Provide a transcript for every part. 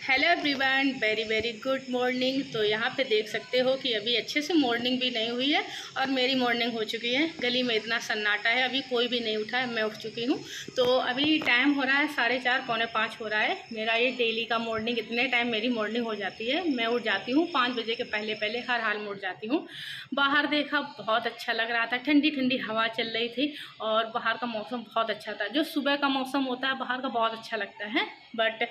Hello everyone, very very good morning. तो यहाँ पे देख सकते हो कि अभी अच्छे से मॉर्निंग भी नहीं हुई है और मेरी मॉर्निंग हो चुकी है। गली में इतना सन्नाटा है, अभी कोई भी नहीं उठा है, मैं उठ चुकी हूँ। तो अभी टाइम हो रहा है 4:30 पौने 5 हो रहा है। मेरा ये डेली का मॉर्निंग, इतने टाइम मेरी मॉर्निंग हो जाती है। मैं उठ जाती हूँ 5 बजे के पहले पहले, हर हाल में उठ जाती हूँ। बाहर देखा, बहुत अच्छा लग रहा था, ठंडी ठंडी हवा चल रही थी और बाहर का मौसम बहुत अच्छा था। जो सुबह का मौसम होता है बाहर का, बहुत अच्छा लगता है। बट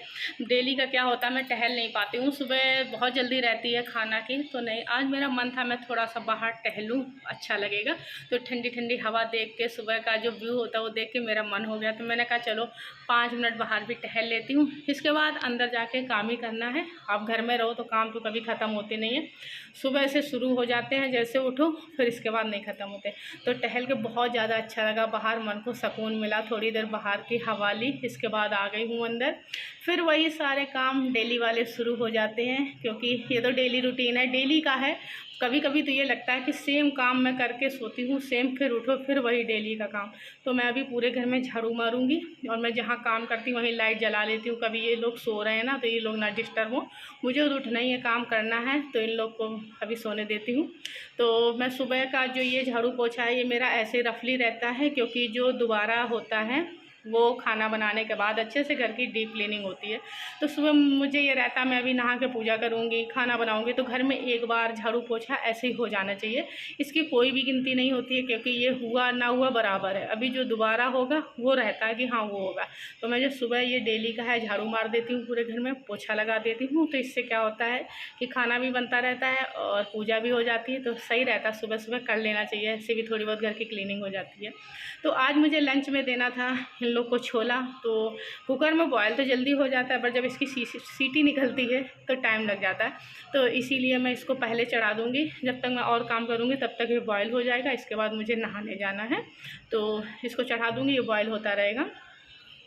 डेली का क्या होता है, मैं टहल नहीं पाती हूँ। सुबह बहुत जल्दी रहती है खाना की, तो नहीं, आज मेरा मन था मैं थोड़ा सा बाहर टहलूँ, अच्छा लगेगा। तो ठंडी ठंडी हवा देख के, सुबह का जो व्यू होता है वो देख के मेरा मन हो गया। तो मैंने कहा चलो 5 मिनट बाहर भी टहल लेती हूँ, इसके बाद अंदर जाके काम ही करना है। आप घर में रहो तो काम तो कभी ख़त्म होते नहीं है। सुबह से शुरू हो जाते हैं, जैसे उठो फिर इसके बाद नहीं ख़त्म होते। तो टहल के बहुत ज़्यादा अच्छा लगा, बाहर मन को सुकून मिला। थोड़ी देर बाहर की हवा ली, इसके बाद आ गई हूँ अंदर। फिर वही सारे काम डेली वाले शुरू हो जाते हैं, क्योंकि ये तो डेली रूटीन है, डेली का है। कभी कभी तो ये लगता है कि सेम काम मैं करके सोती हूँ, सेम फिर उठो फिर वही डेली का काम। तो मैं अभी पूरे घर में झाड़ू मारूंगी और मैं जहाँ काम करती हूँ वहीं लाइट जला लेती हूँ। कभी ये लोग सो रहे हैं ना, तो ये लोग ना डिस्टर्ब हो, मुझे उठना ही है, काम करना है, तो इन लोग को अभी सोने देती हूँ। तो मैं सुबह का जो ये झाड़ू पोछा है, ये मेरा ऐसे रफली रहता है, क्योंकि जो दोबारा होता है वो खाना बनाने के बाद अच्छे से घर की डीप क्लीनिंग होती है। तो सुबह मुझे ये रहता, मैं अभी नहा के पूजा करूँगी, खाना बनाऊँगी, तो घर में एक बार झाड़ू पोछा ऐसे ही हो जाना चाहिए। इसकी कोई भी गिनती नहीं होती है, क्योंकि ये हुआ ना हुआ बराबर है। अभी जो दोबारा होगा वो रहता है कि हाँ वो होगा। तो मैं जो सुबह ये डेली का है, झाड़ू मार देती हूँ, पूरे घर में पोछा लगा देती हूँ। तो इससे क्या होता है कि खाना भी बनता रहता है और पूजा भी हो जाती है। तो सही रहता है, सुबह सुबह कर लेना चाहिए, ऐसे भी थोड़ी बहुत घर की क्लीनिंग हो जाती है। तो आज मुझे लंच में देना था इन लोग को छोला। तो कुकर में बॉयल तो जल्दी हो जाता है, पर जब इसकी सीटी निकलती है तो टाइम लग जाता है। तो इसीलिए मैं इसको पहले चढ़ा दूँगी, जब तक मैं और काम करूँगी तब तक ये बॉयल हो जाएगा। इसके बाद मुझे नहाने जाना है, तो इसको चढ़ा दूँगी, ये बॉयल होता रहेगा।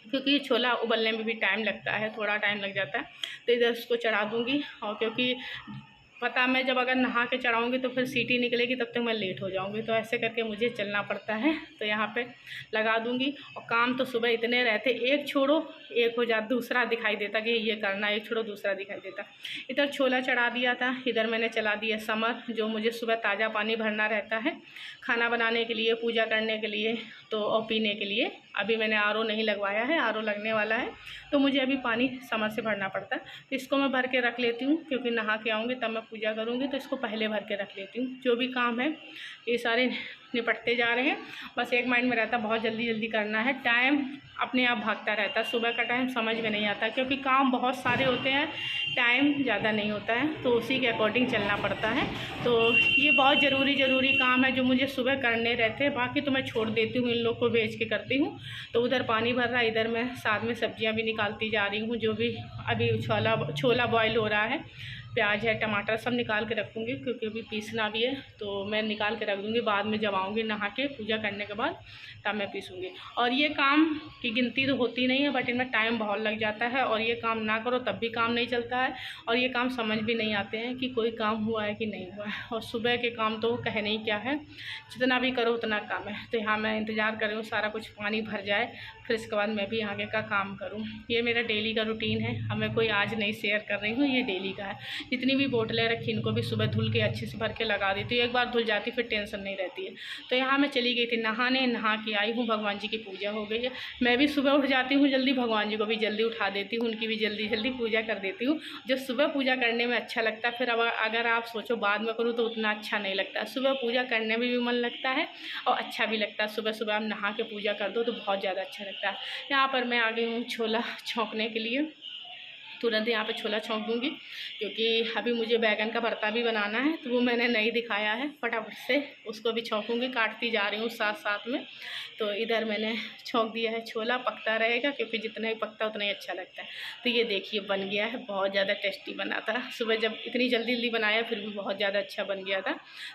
क्योंकि ये छोला उबलने में भी टाइम लगता है, थोड़ा टाइम लग जाता है। तो इधर इसको चढ़ा दूँगी, और क्योंकि पता, मैं जब अगर नहा के चढ़ाऊँगी तो फिर सीटी निकलेगी, तब तक मैं लेट हो जाऊँगी। तो ऐसे करके मुझे चलना पड़ता है। तो यहाँ पे लगा दूँगी। और काम तो सुबह इतने रहते, एक छोड़ो एक हो जा, दूसरा दिखाई देता कि ये करना, एक छोड़ो दूसरा दिखाई देता। इधर छोला चढ़ा दिया था, इधर मैंने चला दिया समर, जो मुझे सुबह ताज़ा पानी भरना रहता है खाना बनाने के लिए, पूजा करने के लिए, तो और पीने के लिए। अभी मैंने आरओ नहीं लगवाया है, आरओ लगने वाला है, तो मुझे अभी पानी समर से भरना पड़ता है। तो इसको मैं भर के रख लेती हूँ, क्योंकि नहा के आऊँगी तब मैं पूजा करूँगी, तो इसको पहले भर के रख लेती हूँ। जो भी काम है ये सारे निपटते जा रहे हैं। बस एक माइंड में रहता, बहुत जल्दी जल्दी करना है। टाइम अपने आप भागता रहता है, सुबह का टाइम समझ में नहीं आता, क्योंकि काम बहुत सारे होते हैं, टाइम ज़्यादा नहीं होता है, तो उसी के अकॉर्डिंग चलना पड़ता है। तो ये बहुत ज़रूरी काम है जो मुझे सुबह करने रहते हैं। बाकी तो मैं छोड़ देती हूँ, इन लोग को भेज के करती हूँ। तो उधर पानी भर रहा है, इधर मैं साथ में सब्जियाँ भी निकालती जा रही हूँ। जो भी अभी छोला बॉयल हो रहा है, प्याज है, टमाटर सब निकाल के रखूँगी, क्योंकि अभी पीसना भी है। तो मैं निकाल के रख दूँगी, बाद में जब आऊँगी नहा के पूजा करने के बाद तब मैं पीसूँगी। और ये काम की गिनती तो होती नहीं है, बट इनमें टाइम बहुत लग जाता है, और ये काम ना करो तब भी काम नहीं चलता है, और ये काम समझ भी नहीं आते हैं कि कोई काम हुआ है कि नहीं हुआ है। और सुबह के काम तो कहने ही क्या है, जितना भी करो उतना काम है। तो यहाँ मैं इंतज़ार कर रही हूँ सारा कुछ पानी भर जाए, फिर इसके बाद मैं भी आगे का काम करूँ। ये मेरा डेली का रूटीन है, हमें कोई आज नहीं शेयर कर रही हूँ, ये डेली का है। जितनी भी बोतलें रखी, इनको भी सुबह धुल के अच्छे से भर के लगा देती हूँ। एक बार धुल जाती फिर टेंशन नहीं रहती है। तो यहाँ मैं चली गई थी नहाने, नहा के आई हूँ, भगवान जी की पूजा हो गई है। मैं भी सुबह उठ जाती हूँ जल्दी, भगवान जी को भी जल्दी उठा देती हूँ, उनकी भी जल्दी जल्दी पूजा कर देती हूँ। जब सुबह पूजा करने में अच्छा लगता है, फिर अब अगर आप सोचो बाद में करूँ तो उतना अच्छा नहीं लगता। सुबह पूजा करने में भी मन लगता है और अच्छा भी लगता है। सुबह सुबह आप नहा के पूजा कर दो तो बहुत ज़्यादा अच्छा लगता है। यहाँ पर मैं आ गई हूँ छोला छौंकने के लिए, तुरंत यहाँ पे छोला छौंक दूँगी, क्योंकि अभी मुझे बैंगन का भरता भी बनाना है, तो वो मैंने नहीं दिखाया है। फटाफट से उसको भी छौंकूँगी, काटती जा रही हूँ साथ साथ में। तो इधर मैंने छौंक दिया है, छोला पकता रहेगा, क्योंकि जितना ही पकता उतना ही अच्छा लगता है। तो ये देखिए बन गया है, बहुत ज़्यादा टेस्टी बना था। सुबह जब इतनी जल्दी जल्दी बनाया फिर भी बहुत ज़्यादा अच्छा बन गया था।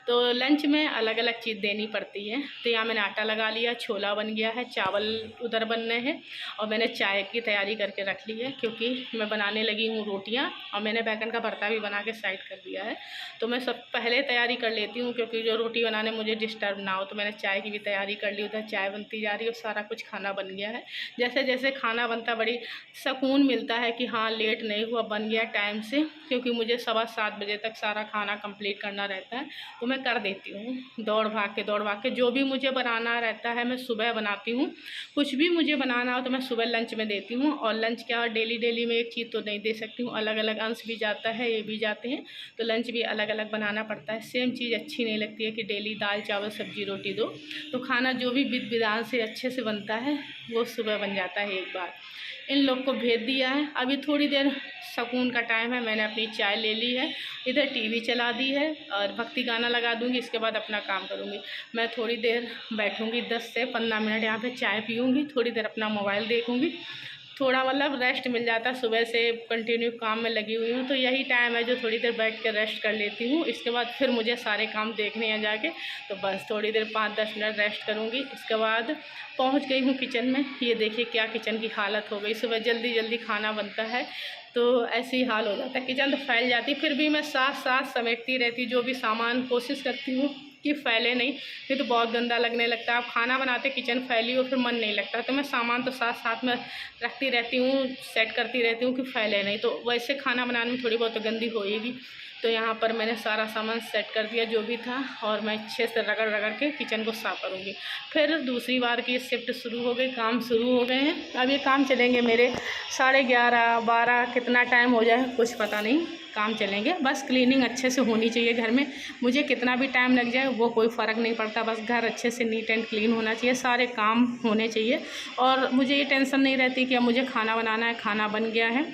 तो लंच में अलग अलग चीज़ देनी पड़ती है। तो यहाँ मैंने आटा लगा लिया, छोला बन गया है, चावल उधर बनने हैं, और मैंने चाय की तैयारी करके रख ली है, क्योंकि मैं बनाने बनाने लगी हूँ रोटियाँ, और मैंने बैगन का भरता भी बना के साइड कर दिया है। तो मैं सब पहले तैयारी कर लेती हूँ, क्योंकि जो रोटी बनाने मुझे डिस्टर्ब ना हो। तो मैंने चाय की भी तैयारी कर ली, उधर चाय बनती जा रही है और सारा कुछ खाना बन गया है। जैसे जैसे खाना बनता बड़ी सुकून मिलता है कि हाँ लेट नहीं हुआ, बन गया टाइम से, क्योंकि मुझे 7:15 बजे तक सारा खाना कंप्लीट करना रहता है। तो मैं कर देती हूँ दौड़ भाग के जो भी मुझे बनाना रहता है मैं सुबह बनाती हूँ। कुछ भी मुझे बनाना हो तो मैं सुबह लंच में देती हूँ। और लंच क्या डेली में एक चीज़ तो नहीं दे सकती हूँ, अलग अलग अंश भी जाता है, ये भी जाते हैं, तो लंच भी अलग अलग बनाना पड़ता है। सेम चीज़ अच्छी नहीं लगती है कि डेली दाल चावल सब्जी रोटी दो। तो खाना जो भी विध विधान से अच्छे से बनता है वो सुबह बन जाता है एक बार। इन लोग को भेज दिया है, अभी थोड़ी देर सुकून का टाइम है, मैंने अपनी चाय ले ली है, इधर टीवी चला दी है और भक्ति गाना लगा दूंगी। इसके बाद अपना काम करूंगी। मैं थोड़ी देर बैठूंगी, 10 से 15 मिनट यहाँ पे चाय पीऊँगी, थोड़ी देर अपना मोबाइल देखूंगी, थोड़ा मतलब रेस्ट मिल जाता है। सुबह से कंटिन्यू काम में लगी हुई हूँ, तो यही टाइम है जो थोड़ी देर बैठ कर रेस्ट कर लेती हूँ। इसके बाद फिर मुझे सारे काम देखने हैं जाके, तो बस थोड़ी देर 5-10 मिनट रेस्ट करूँगी। इसके बाद पहुँच गई हूँ किचन में। ये देखिए क्या किचन की हालत हो गई। सुबह जल्दी जल्दी खाना बनता है तो ऐसे ही हाल हो जाता है, किचन तो फैल जाती, फिर भी मैं साथ साथ समेटती रहती, जो भी सामान कोशिश करती हूँ कि फैले नहीं तो बहुत गंदा लगने लगता है। आप खाना बनाते किचन फैली हो फिर मन नहीं लगता, तो मैं सामान तो साथ साथ में रखती रहती हूँ, सेट करती रहती हूँ कि फैले नहीं। तो वैसे खाना बनाने में थोड़ी बहुत तो गंदी होएगी। तो यहाँ पर मैंने सारा सामान सेट कर दिया जो भी था, और मैं अच्छे से रगड़ रगड़ के किचन को साफ़ करूँगी। फिर दूसरी बार की शिफ्ट शुरू हो गई, काम शुरू हो गए हैं। अब ये काम चलेंगे मेरे 11:30-12, कितना टाइम हो जाए कुछ पता नहीं, काम चलेंगे। बस क्लीनिंग अच्छे से होनी चाहिए घर में, मुझे कितना भी टाइम लग जाए वो कोई फ़र्क नहीं पड़ता, बस घर अच्छे से नीट एंड क्लीन होना चाहिए, सारे काम होने चाहिए। और मुझे ये टेंशन नहीं रहती कि अब मुझे खाना बनाना है, खाना बन गया है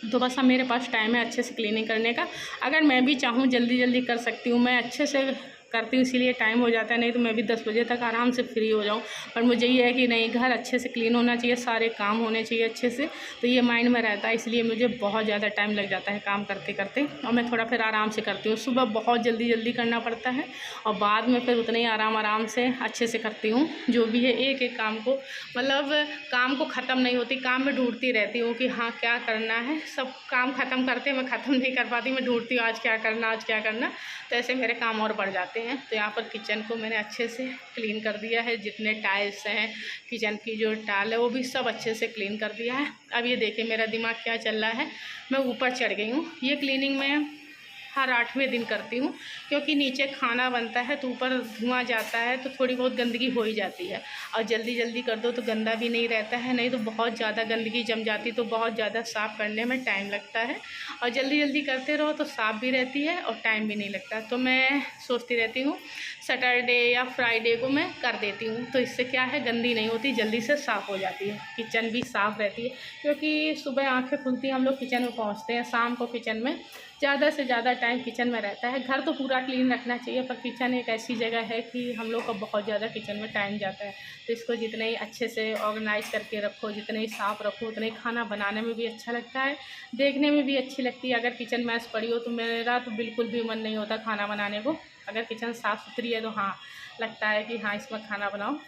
तो बस अब मेरे पास टाइम है अच्छे से क्लीनिंग करने का। अगर मैं भी चाहूँ जल्दी जल्दी कर सकती हूँ, मैं अच्छे से करती हूँ, इसीलिए टाइम हो जाता है, नहीं तो मैं भी 10 बजे तक आराम से फ्री हो जाऊँ। पर मुझे ये है कि नहीं, घर अच्छे से क्लीन होना चाहिए, सारे काम होने चाहिए अच्छे से, तो ये माइंड में रहता है। इसलिए मुझे बहुत ज़्यादा टाइम लग जाता है काम करते करते, और मैं थोड़ा फिर आराम से करती हूँ। सुबह बहुत जल्दी जल्दी करना पड़ता है और बाद में फिर उतने ही आराम से अच्छे से करती हूँ जो भी है, एक एक काम को, मतलब काम को ख़त्म नहीं होती, काम में ढूंढती रहती हूँ कि हाँ क्या करना है। सब काम ख़त्म करते मैं ख़त्म नहीं कर पाती, मैं ढूंढती हूँ आज क्या करना, आज क्या करना, तो ऐसे मेरे काम और बढ़ जाते हैं। तो यहाँ पर किचन को मैंने अच्छे से क्लीन कर दिया है, जितने टाइल्स हैं किचन की जो टाइल है वो भी सब अच्छे से क्लीन कर दिया है। अब ये देखिए मेरा दिमाग क्या चल रहा है, मैं ऊपर चढ़ गई हूँ। ये क्लीनिंग में हर 8वें दिन करती हूँ, क्योंकि नीचे खाना बनता है तो ऊपर धुआं जाता है तो थोड़ी बहुत गंदगी हो ही जाती है, और जल्दी जल्दी कर दो तो गंदा भी नहीं रहता है, नहीं तो बहुत ज़्यादा गंदगी जम जाती तो बहुत ज़्यादा साफ़ करने में टाइम लगता है। और जल्दी जल्दी करते रहो तो साफ़ भी रहती है और टाइम भी नहीं लगता। तो मैं सोचती रहती हूँ सैटरडे या फ्राइडे को मैं कर देती हूँ, तो इससे क्या है गंदी नहीं होती, जल्दी से साफ़ हो जाती है, किचन भी साफ़ रहती है। क्योंकि सुबह आँखें खुलती हैं हम लोग किचन में पहुँचते हैं, शाम को किचन में ज़्यादा से ज़्यादा टाइम किचन में रहता है। घर तो पूरा क्लीन रखना चाहिए, पर किचन एक ऐसी जगह है कि हम लोग का बहुत ज़्यादा किचन में टाइम जाता है। तो इसको जितने ही अच्छे से ऑर्गेनाइज़ करके रखो, जितने ही साफ़ रखो, उतने ही खाना बनाने में भी अच्छा लगता है, देखने में भी अच्छी लगती है। अगर किचन मैस पड़ी हो तो मेरा तो बिल्कुल भी मन नहीं होता खाना बनाने को। अगर किचन साफ़ सुथरी है तो हाँ लगता है कि हाँ इसमें खाना बनाओ,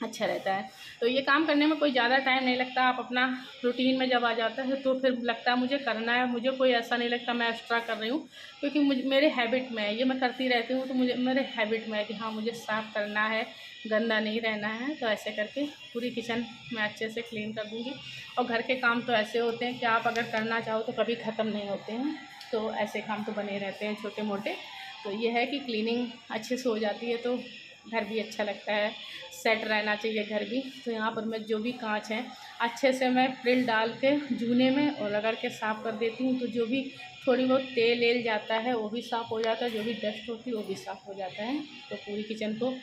अच्छा रहता है। तो ये काम करने में कोई ज़्यादा टाइम नहीं लगता, आप अपना रूटीन में जब आ जाता है तो फिर लगता है मुझे करना है, मुझे कोई ऐसा नहीं लगता मैं एक्स्ट्रा कर रही हूँ, क्योंकि मुझे मेरे हैबिट में है, ये मैं करती रहती हूँ, तो मुझे मेरे हैबिट में है कि हाँ मुझे साफ़ करना है, गंदा नहीं रहना है। तो ऐसे करके पूरी किचन मैं अच्छे से क्लीन कर दूँगी। और घर के काम तो ऐसे होते हैं कि आप अगर करना चाहो तो कभी ख़त्म नहीं होते हैं, तो ऐसे काम तो बने रहते हैं छोटे मोटे। तो ये है कि क्लीनिंग अच्छे से हो जाती है तो घर भी अच्छा लगता है, सेट रहना चाहिए घर भी। तो यहाँ पर मैं जो भी कांच हैं अच्छे से मैं प्रिल डाल के जूने में और रगड़ के साफ़ कर देती हूँ, तो जो भी थोड़ी बहुत तेल एल जाता है वो भी साफ़ हो जाता है, जो भी डस्ट होती है वो भी साफ़ हो जाता है। तो पूरी किचन को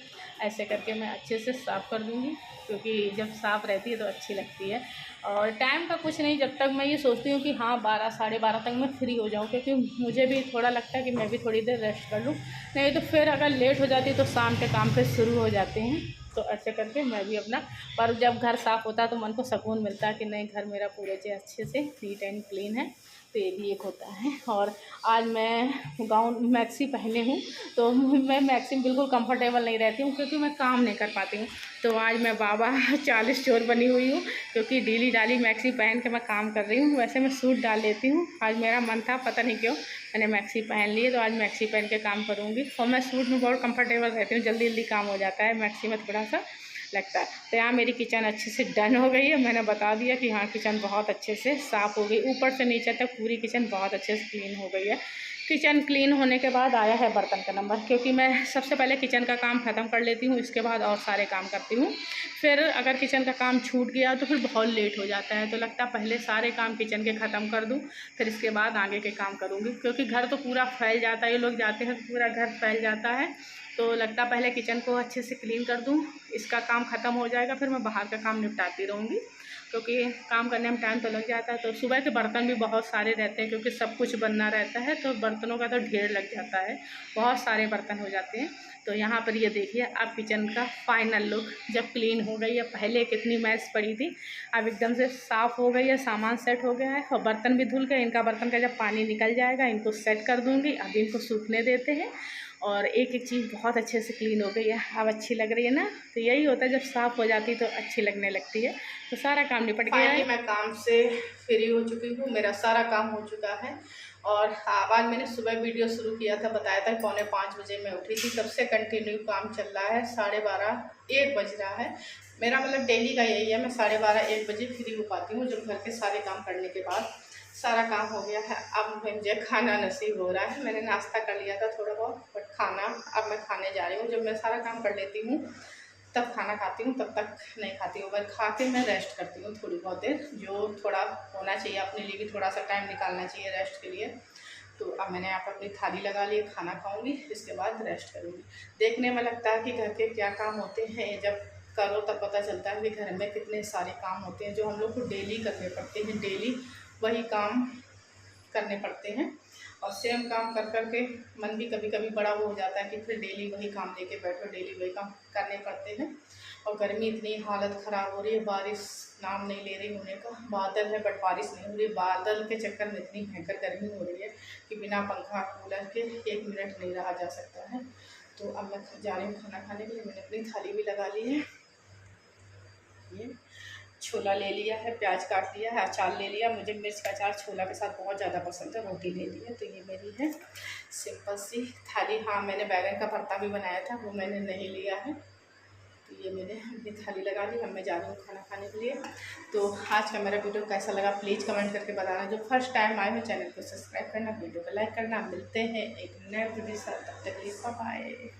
ऐसे करके मैं अच्छे से साफ़ कर दूँगी, क्योंकि जब साफ़ रहती है तो अच्छी लगती है। और टाइम का कुछ नहीं, जब तक मैं ये सोचती हूँ कि हाँ 12 साढ़े 12 तक मैं फ्री हो जाऊँ, क्योंकि मुझे भी थोड़ा लगता है कि मैं भी थोड़ी देर रेस्ट कर लूँ, नहीं तो फिर अगर लेट हो जाती तो शाम के काम फिर शुरू हो जाते हैं। तो ऐसे करके मैं भी अपना, पर जब घर साफ़ होता है तो मन को सुकून मिलता है कि नहीं घर मेरा पूरे से अच्छे से नीट एंड क्लीन है। तो ये भी एक होता है। और आज मैं गाउन मैक्सी पहने हूँ, तो मैं मैक्सी में बिल्कुल कंफर्टेबल नहीं रहती हूँ, क्योंकि मैं काम नहीं कर पाती हूँ। तो आज मैं बाबा 40 चोर बनी हुई हूँ, क्योंकि ढीली ढाली मैक्सी पहन के मैं काम कर रही हूँ। वैसे मैं सूट डाल लेती हूँ, आज मेरा मन था, पता नहीं क्यों मैंने मैक्सी पहन ली है, तो आज मैक्सी पहन के काम करूँगी। और मैं सूट में बहुत कंफर्टेबल रहती हूँ, जल्दी जल्दी काम हो जाता है, मैक्सी में थोड़ा सा लगता है। तो यहाँ मेरी किचन अच्छे से डन हो गई है। मैंने बता दिया कि हाँ किचन बहुत अच्छे से साफ़ हो गई, ऊपर से नीचे तक पूरी किचन बहुत अच्छे से क्लीन हो गई है। किचन क्लीन होने के बाद आया है बर्तन का नंबर, क्योंकि मैं सबसे पहले किचन का काम ख़त्म कर लेती हूँ, इसके बाद और सारे काम करती हूँ। फिर अगर किचन का काम छूट गया तो फिर बहुत लेट हो जाता है, तो लगता है पहले सारे काम किचन के ख़त्म कर दूँ, फिर इसके बाद आगे के काम करूँगी, क्योंकि घर तो पूरा फैल जाता है, ये लोग जाते हैं पूरा घर फैल जाता है। तो लगता पहले किचन को अच्छे से क्लीन कर दूँ, इसका काम ख़त्म हो जाएगा, फिर मैं बाहर का काम निपटाती रहूँगी, क्योंकि काम करने में टाइम तो लग जाता है। तो सुबह के बर्तन भी बहुत सारे रहते हैं, क्योंकि सब कुछ बनना रहता है, तो बर्तनों का तो ढेर लग जाता है, बहुत सारे बर्तन हो जाते हैं। तो यहाँ पर ये देखिए अब किचन का फाइनल लुक जब क्लीन हो गई है। पहले कितनी मैस पड़ी थी, अब एकदम से साफ़ हो गई है, सामान सेट हो गया है, और बर्तन भी धुल गए। इनका बर्तन का जब पानी निकल जाएगा इनको सेट कर दूँगी, अब इनको सूखने देते हैं। और एक एक चीज़ बहुत अच्छे से क्लीन हो गई है, अब अच्छी लग रही है ना। तो यही होता है, जब साफ़ हो जाती तो अच्छी लगने लगती है। तो सारा काम निपट गया है, मैं काम से फ्री हो चुकी हूँ, मेरा सारा काम हो चुका है। और आज मैंने सुबह वीडियो शुरू किया था, बताया था 4:45 बजे मैं उठी थी, तब से कंटिन्यू काम चल रहा है। 12:30 1 बज रहा है, मेरा मतलब डेली का यही है, मैं 12:30 1 बजे फ्री हो पाती हूँ, जब घर के सारे काम करने के बाद सारा काम हो गया है। अब मुझे खाना नसीब हो रहा है, मैंने नाश्ता कर लिया था थोड़ा बहुत, बट खाना अब मैं खाने जा रही हूँ। जब मैं सारा काम कर लेती हूँ तब खाना खाती हूँ, तब तक नहीं खाती हूँ। मैं खा के मैं रेस्ट करती हूँ थोड़ी बहुत देर, जो थोड़ा होना चाहिए, अपने लिए भी थोड़ा सा टाइम निकालना चाहिए रेस्ट के लिए। तो अब मैंने यहाँ पर अपनी थाली लगा ली, खाना खाऊंगी, इसके बाद रेस्ट करूँगी। देखने में लगता है कि घर के क्या काम होते हैं, जब करो तब पता चलता है कि घर में कितने सारे काम होते हैं, जो हम लोग को डेली करने पड़ते हैं, डेली वही काम करने पड़ते हैं। और सेम काम कर कर के मन भी कभी कभी बड़ा हो जाता है कि फिर डेली वही काम लेके बैठो, डेली वही काम करने पड़ते हैं। और गर्मी इतनी हालत ख़राब हो रही है, बारिश नाम नहीं ले रही होने का, बादल है बट बारिश नहीं हो रही। बादल के चक्कर में इतनी भयंकर गर्मी हो रही है कि बिना पंखा कूलर के 1 मिनट नहीं रहा जा सकता है। तो अब मैं जा रही हूँ खाना खाने के लिए, मैंने अपनी थाली भी लगा ली है। ये छोला ले लिया है, प्याज काट लिया है, अचार ले लिया, मुझे मिर्च का अचार छोला के साथ बहुत ज़्यादा पसंद है, रोटी ले ली है। तो ये मेरी है सिंपल सी थाली। हाँ मैंने बैगन का भरता भी बनाया था, वो मैंने नहीं लिया है। तो ये मैंने अपनी थाली लगा ली, अब मैं जा रही हूँ खाना खाने के लिए। तो आज का मेरा वीडियो कैसा लगा प्लीज़ कमेंट करके बताना। जो फर्स्ट टाइम आए हो चैनल को सब्सक्राइब करना, वीडियो को लाइक करना। मिलते हैं एक नए वीडियो के साथ, तब तक के लिए बाय बाय।